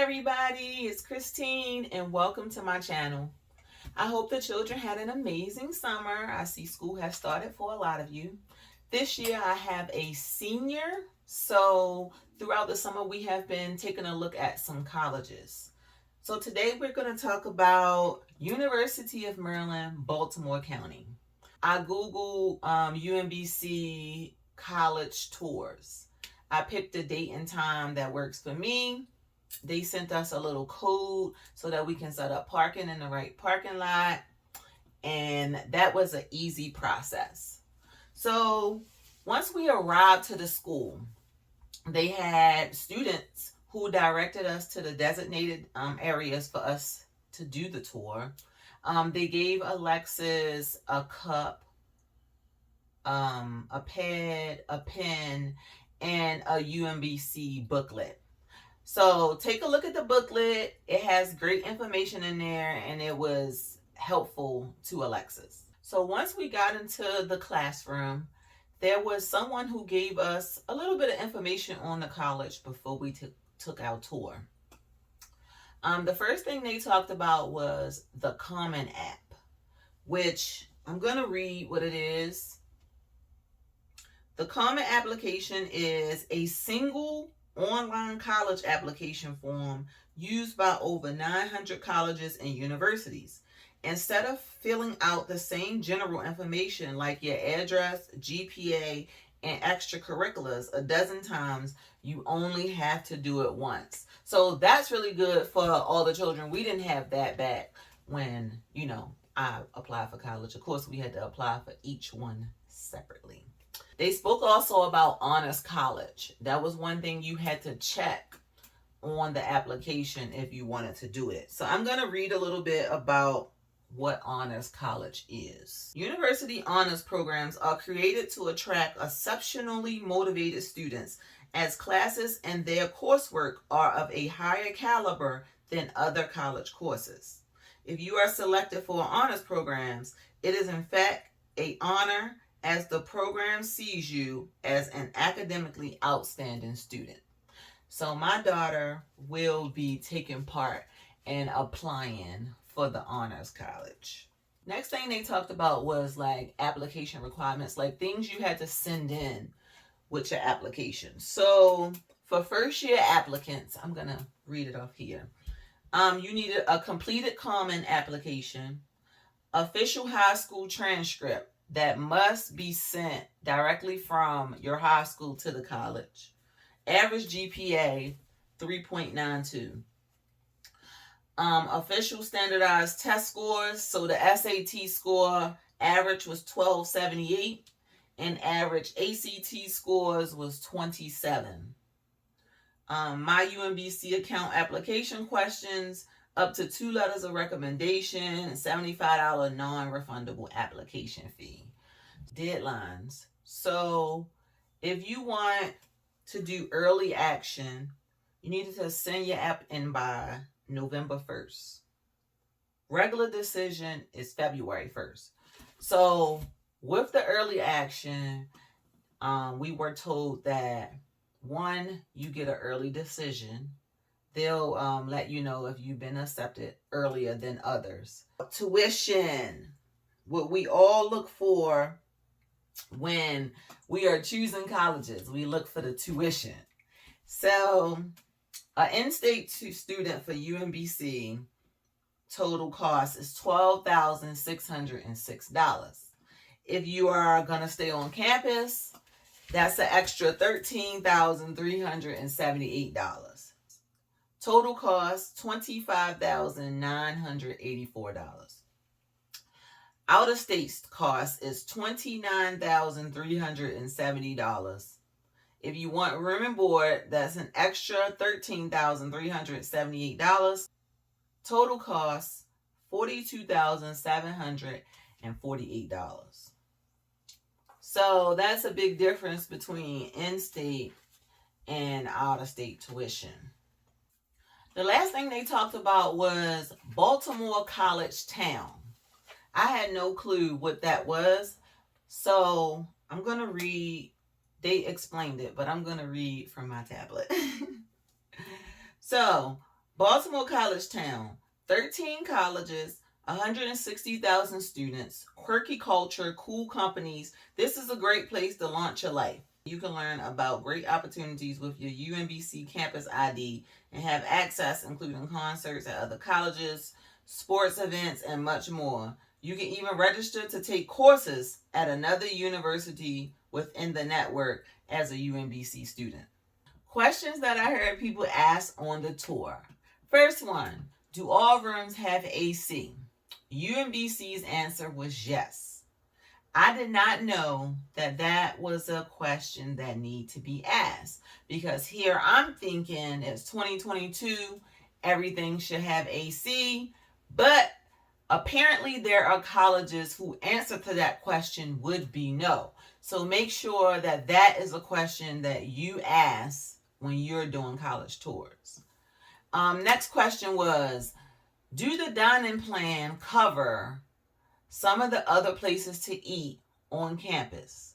everybody, it's Christine and welcome to my channel. I hope the children had an amazing summer. I see school has started for a lot of you. This year I have a senior, so throughout the summer we have been taking a look at some colleges. So today we're going to talk about University of Maryland, Baltimore County. I Googled UMBC college tours. I picked a date and time that works for me. They sent us a little code so that we can set up parking in the right parking lot. And that was an easy process. So once we arrived to the school, they had students who directed us to the designated areas for us to do the tour. They gave Alexis a cup, a pad, a pen, and a UMBC booklet. So take a look at the booklet. It has great information in there and it was helpful to Alexis. So once we got into the classroom, there was someone who gave us a little bit of information on the college before we took our tour. The first thing they talked about was the Common App, which I'm going to read what it is. The Common application is a single online college application form used by over 900 colleges and universities. Instead of filling out the same general information like your address, GPA, and extracurriculars a dozen times, you only have to do it once. So that's really good for all the children. We didn't have that back when, I applied for college. Of course, we had to apply for each one separately. They spoke also about honors college. That was one thing you had to check on the application if you wanted to do it. So I'm going to read a little bit about what honors college is. University honors programs are created to attract exceptionally motivated students as classes and their coursework are of a higher caliber than other college courses. If you are selected for honors programs, it is in fact an honor as the program sees you as an academically outstanding student. So my daughter will be taking part in applying for the honors college. Next thing they talked about was like application requirements, like things you had to send in with your application. So for first year applicants, I'm going to read it off here. You needed a completed common application, official high school transcript that must be sent directly from your high school to the college. Average GPA 3.92. Official standardized test scores. So the SAT score average was 1278 and average ACT scores was 27. My UMBC account application questions, up to 2 letters of recommendation, and $75 non-refundable application fee. Deadlines. So if you want to do early action, you need to send your app in by November 1st. Regular decision is February 1st. So with the early action, we were told that one, you get an early decision. They'll let you know if you've been accepted earlier than others. Tuition, what we all look for when we are choosing colleges, we look for the tuition. So an in-state student for UMBC total cost is $12,606. If you are going to stay on campus, that's an extra $13,378. Total cost $25,984. Out of state cost is $29,370. If you want room and board, that's an extra $13,378. Total cost $42,748. So that's a big difference between in-state and out-of-state tuition. The last thing they talked about was Baltimore College Town. I had no clue what that was, so I'm going to read. They explained it, but I'm going to read from my tablet. So Baltimore College Town, 13 colleges, 160,000 students, quirky culture, cool companies. This is a great place to launch your life. You can learn about great opportunities with your UMBC campus ID and have access including concerts at other colleges, sports events, and much more. You can even register to take courses at another university within the network as a UMBC student. Questions that I heard people ask on the tour. First one, do all rooms have AC? UMBC's answer was yes. I did not know that that was a question that need to be asked, because here I'm thinking it's 2022, everything should have AC, but apparently there are colleges who answer to that question would be no. So make sure that that is a question that you ask when you're doing college tours. Next question was, do the dining plan cover some of the other places to eat on campus?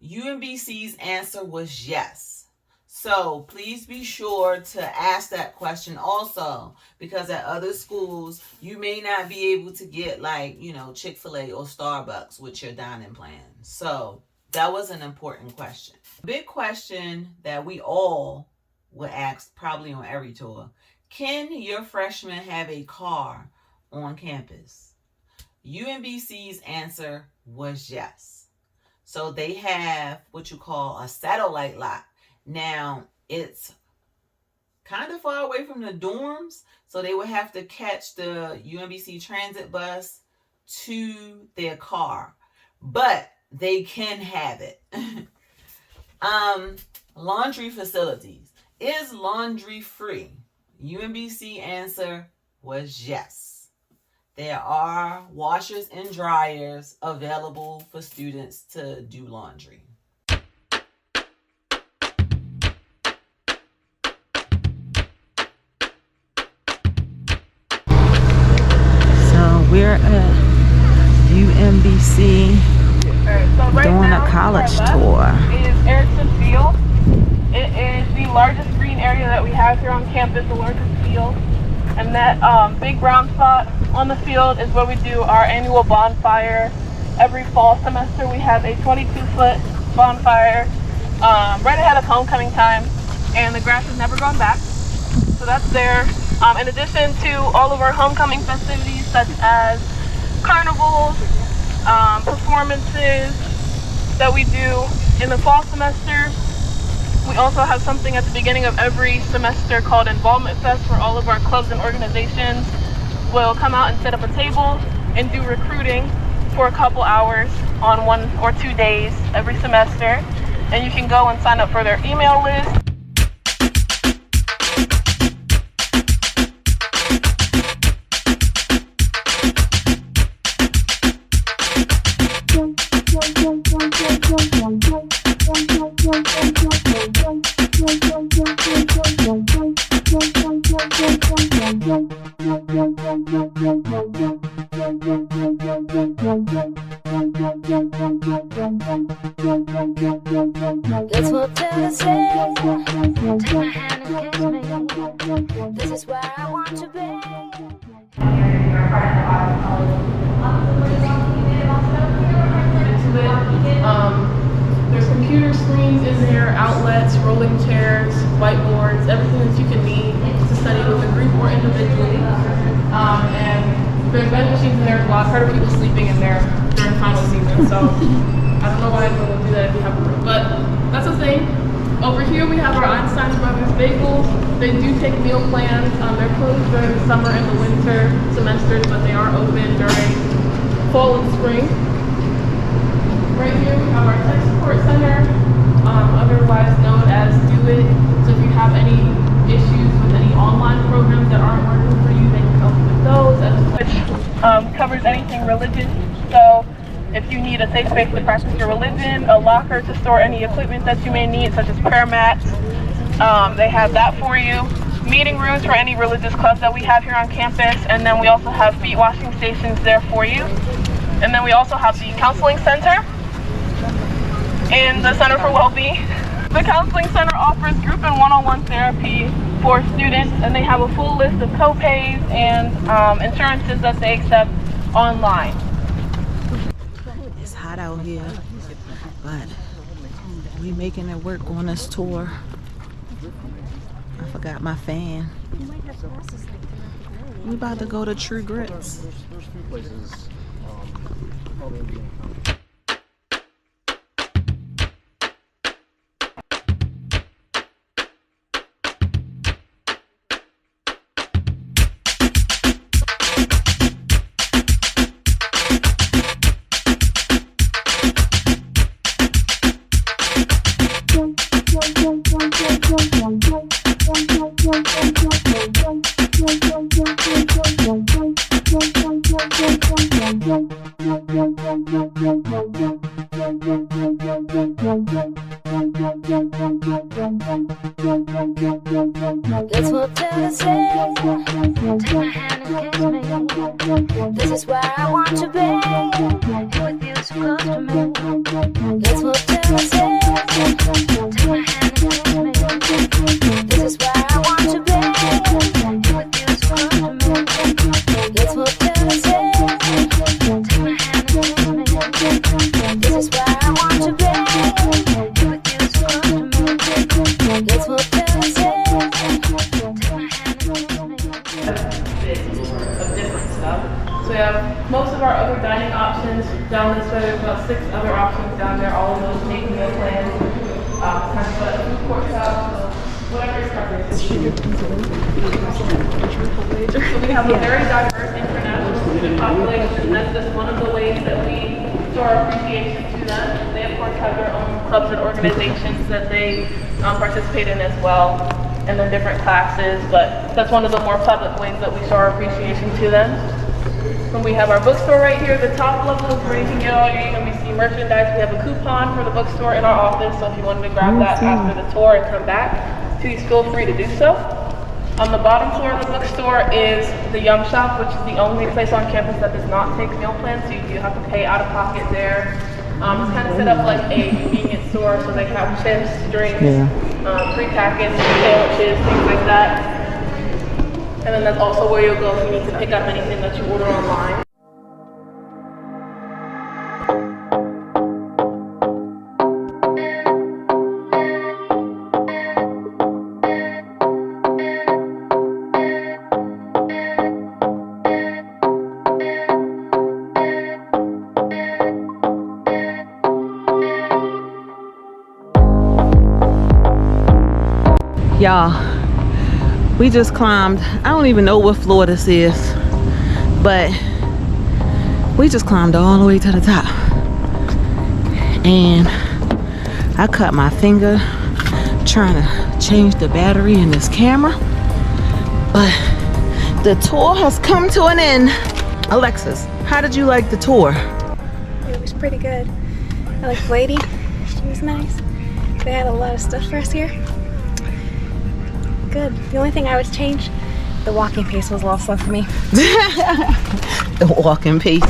UMBC's answer was yes. So please be sure to ask that question also, because at other schools, you may not be able to get like, Chick-fil-A or Starbucks with your dining plan. So that was an important question. Big question that we all would ask probably on every tour. Can your freshmen have a car on campus? UMBC's answer was yes. So they have what you call a satellite lot. Now, it's kind of far away from the dorms, so they would have to catch the UMBC transit bus to their car. But they can have it. Laundry facilities. Is laundry free? UMBC answer was yes. There are washers and dryers available for students to do laundry. So we're at UMBC doing a college tour. It is the largest green area that we have here on campus, the largest field. And that big brown spot on the field is where we do our annual bonfire. Every fall semester we have a 22-foot bonfire right ahead of homecoming time, and the grass has never grown back. So that's there. In addition to all of our homecoming festivities such as carnivals, performances that we do in the fall semester, we also have something at the beginning of every semester called Involvement Fest, where all of our clubs and organizations will come out and set up a table and do recruiting for a couple hours on 1 or 2 days every semester. And you can go and sign up for their email list. Let's walk down the stairs. Take my hand and kiss me. This is where I want to be. There's computer screens in there, outlets, rolling chairs, whiteboards, everything that you can need to study with a group or individually. And there's vending machines in there. I've heard of people sleeping in there during final season, so I don't know why anyone would do that if you have a room, but that's the thing. Over here we have our Einstein Brothers bagels. They do take meal plans. They're closed during the summer and the winter semesters, but they are open during fall and spring. Right here we have our Tech Support Center, otherwise known as Do It. So if you have any issues with any online programs that aren't working for you, they can help with those, which covers anything religious. So if you need a safe space to practice your religion, a locker to store any equipment that you may need, such as prayer mats, they have that for you. Meeting rooms for any religious clubs that we have here on campus, and then we also have feet washing stations there for you. And then we also have the counseling center and the Center for Wellbeing. The counseling center offers group and one-on-one therapy for students, and they have a full list of co-pays and insurances that they accept online. It's hot out here, but we making it work on this tour. I forgot my fan. We about to go to True Grits. Let's walk down the stairs. Take my hand and kiss me. This is where I want to be. Here with you so close to me. Let's walk down the stairs. Take my hand and kiss me. This is where I want to be. Here with you so close to me. Let's walk down the stairs. Take my hand and kiss me. This is where I want to be. Here with you so close to me. Let's walk down the stairs. Of different stuff. So we have most of our other dining options down this way. There's about 6 other options down there, all of those taking meal plans. Kind of a food court style, so whatever your preference is. So we have a very diverse international student population. That's just one of the ways that we show our appreciation to them. They of course have their own clubs and organizations that they participate in as well, and then different classes, but that's one of the more public ways that we show our appreciation to them. When we have our bookstore right here, the top level is where you can get all your UMBC merchandise. We have a coupon for the bookstore in our office, so if you wanted to grab that after the tour and come back, please feel free to do so. On the bottom floor of the bookstore is the Yum Shop, which is the only place on campus that does not take meal plans, so you do have to pay out of pocket there. It's kind of set up like a convenience store, so they have chips, drinks, pre-packaged sandwiches, things like that. And then that's also where you'll go if you need to pick up anything that you order online. Y'all, we just climbed, I don't even know what floor this is, but we just climbed all the way to the top, and I cut my finger trying to change the battery in this camera, but the tour has come to an end. Alexis, how did you like the tour? It was pretty good. I liked the lady, she was nice. They had a lot of stuff for us here. Good. The only thing I would change, the walking pace was a little slow for me. The walking pace.